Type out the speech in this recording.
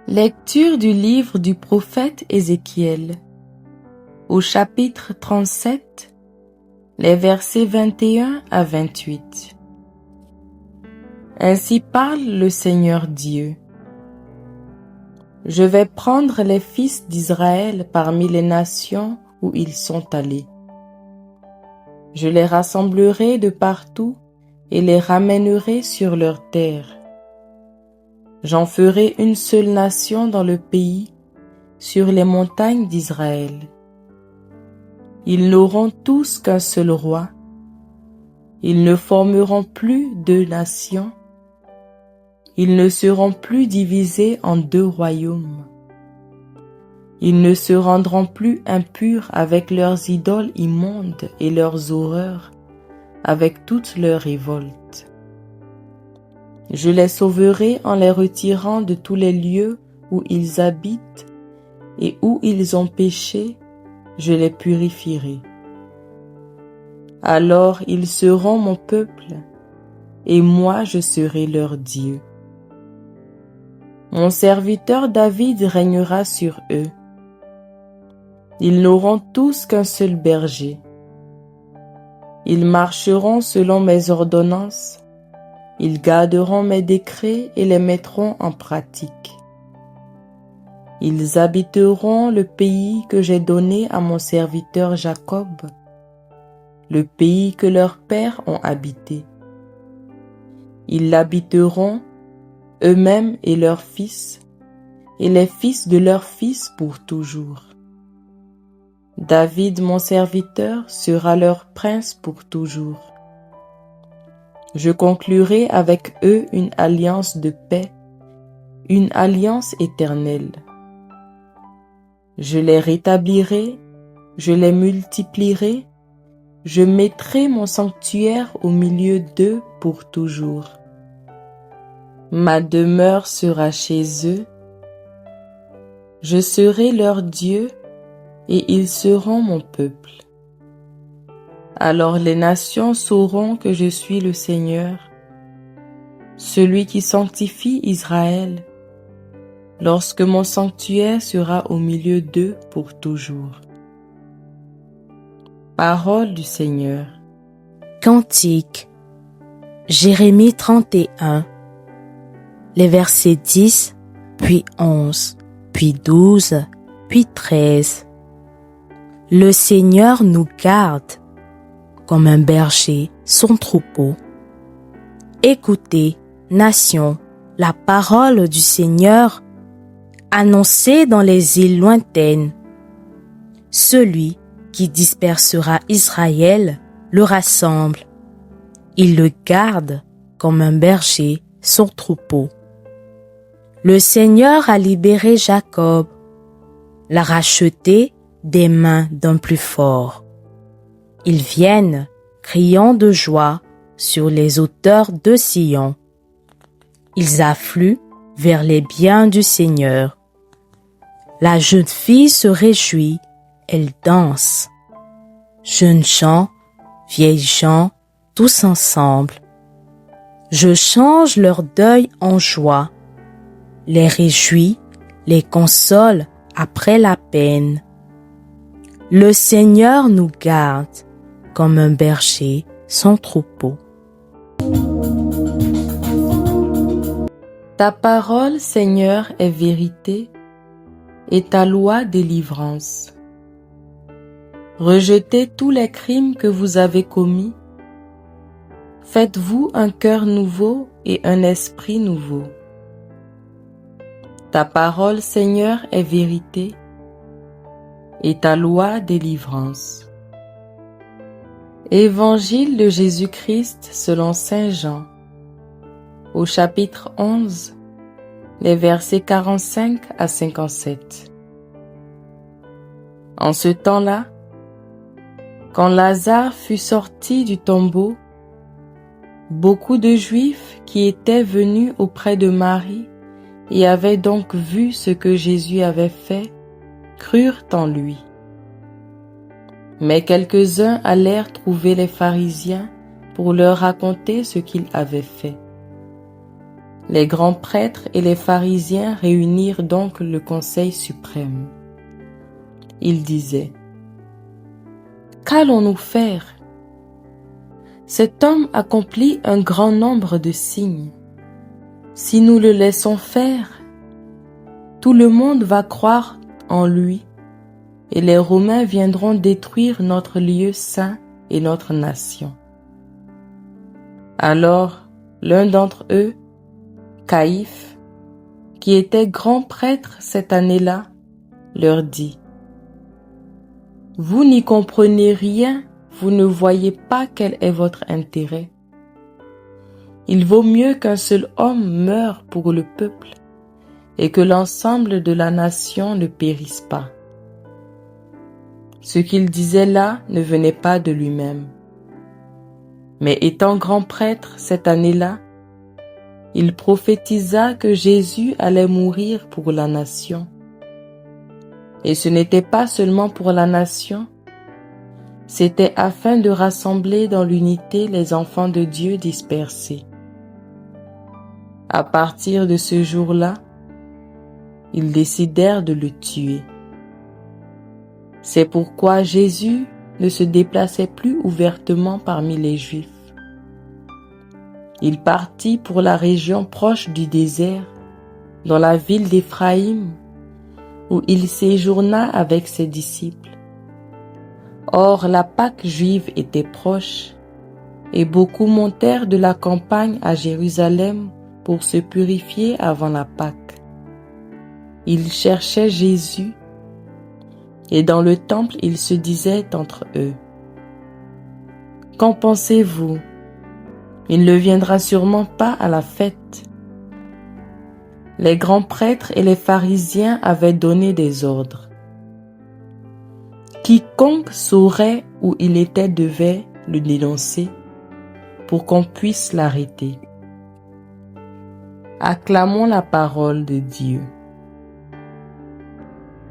Lecture du livre du prophète Ézéchiel. Au chapitre 37, les versets 21 à 28. Ainsi parle le Seigneur Dieu. Je vais prendre les fils d'Israël parmi les nations où ils sont allés. Je les rassemblerai de partout et les ramènerai sur leur terre. J'en ferai une seule nation dans le pays, sur les montagnes d'Israël. Ils n'auront tous qu'un seul roi. Ils ne formeront plus deux nations. Ils ne seront plus divisés en deux royaumes. Ils ne se rendront plus impurs avec leurs idoles immondes et leurs horreurs, avec toutes leurs révoltes. Je les sauverai en les retirant de tous les lieux où ils habitent et où ils ont péché, je les purifierai. Alors ils seront mon peuple, et moi je serai leur Dieu. Mon serviteur David régnera sur eux. Ils n'auront tous qu'un seul berger. Ils marcheront selon mes ordonnances. Ils garderont mes décrets et les mettront en pratique. Ils habiteront le pays que j'ai donné à mon serviteur Jacob, le pays que leurs pères ont habité. Ils l'habiteront, eux-mêmes et leurs fils, et les fils de leurs fils pour toujours. David, mon serviteur, sera leur prince pour toujours. Je conclurai avec eux une alliance de paix, une alliance éternelle. Je les rétablirai, je les multiplierai, je mettrai mon sanctuaire au milieu d'eux pour toujours. Ma demeure sera chez eux, je serai leur Dieu et ils seront mon peuple. Alors les nations sauront que je suis le Seigneur, celui qui sanctifie Israël, lorsque mon sanctuaire sera au milieu d'eux pour toujours. Parole du Seigneur. Cantique. Jérémie 31. Les versets 10, puis 11, puis 12, puis 13. Le Seigneur nous garde comme un berger son troupeau. Écoutez, nation, la parole du Seigneur, annoncée dans les îles lointaines. Celui qui dispersera Israël le rassemble. Il le garde comme un berger son troupeau. Le Seigneur a libéré Jacob, l'a racheté des mains d'un plus fort. Ils viennent, criant de joie, sur les hauteurs de Sion. Ils affluent vers les biens du Seigneur. La jeune fille se réjouit, elle danse. Jeunes gens, vieilles gens, tous ensemble. Je change leur deuil en joie, les réjouis, les console après la peine. Le Seigneur nous garde comme un berger son troupeau. Ta parole, Seigneur, est vérité, et ta loi délivrance. Rejetez tous les crimes que vous avez commis. Faites-vous un cœur nouveau et un esprit nouveau. Ta parole, Seigneur, est vérité, et ta loi délivrance. Évangile de Jésus-Christ selon Saint Jean, au chapitre 11, les versets 45 à 57. En ce temps-là, quand Lazare fut sorti du tombeau, beaucoup de Juifs qui étaient venus auprès de Marie et avaient donc vu ce que Jésus avait fait, crurent en lui. Mais quelques-uns allèrent trouver les pharisiens pour leur raconter ce qu'il avait fait. Les grands prêtres et les pharisiens réunirent donc le conseil suprême. Ils disaient: Qu'allons-nous faire? Cet homme accomplit un grand nombre de signes. Si nous le laissons faire, tout le monde va croire en lui et les Romains viendront détruire notre lieu saint et notre nation. Alors, l'un d'entre eux, Caïphe, qui était grand prêtre cette année-là, leur dit: Vous n'y comprenez rien, vous ne voyez pas quel est votre intérêt. Il vaut mieux qu'un seul homme meure pour le peuple et que l'ensemble de la nation ne périsse pas. Ce qu'il disait là ne venait pas de lui-même. Mais étant grand prêtre cette année-là, il prophétisa que Jésus allait mourir pour la nation. Et ce n'était pas seulement pour la nation, c'était afin de rassembler dans l'unité les enfants de Dieu dispersés. À partir de ce jour-là, ils décidèrent de le tuer. C'est pourquoi Jésus ne se déplaçait plus ouvertement parmi les Juifs. Il partit pour la région proche du désert, dans la ville d'Éphraïm, où il séjourna avec ses disciples. Or, la Pâque juive était proche, et beaucoup montèrent de la campagne à Jérusalem pour se purifier avant la Pâque. Ils cherchaient Jésus, et dans le temple ils se disaient entre eux: Qu'en pensez-vous? Il ne viendra sûrement pas à la fête. Les grands prêtres et les pharisiens avaient donné des ordres. Quiconque saurait où il était devait le dénoncer pour qu'on puisse l'arrêter. Acclamons la parole de Dieu.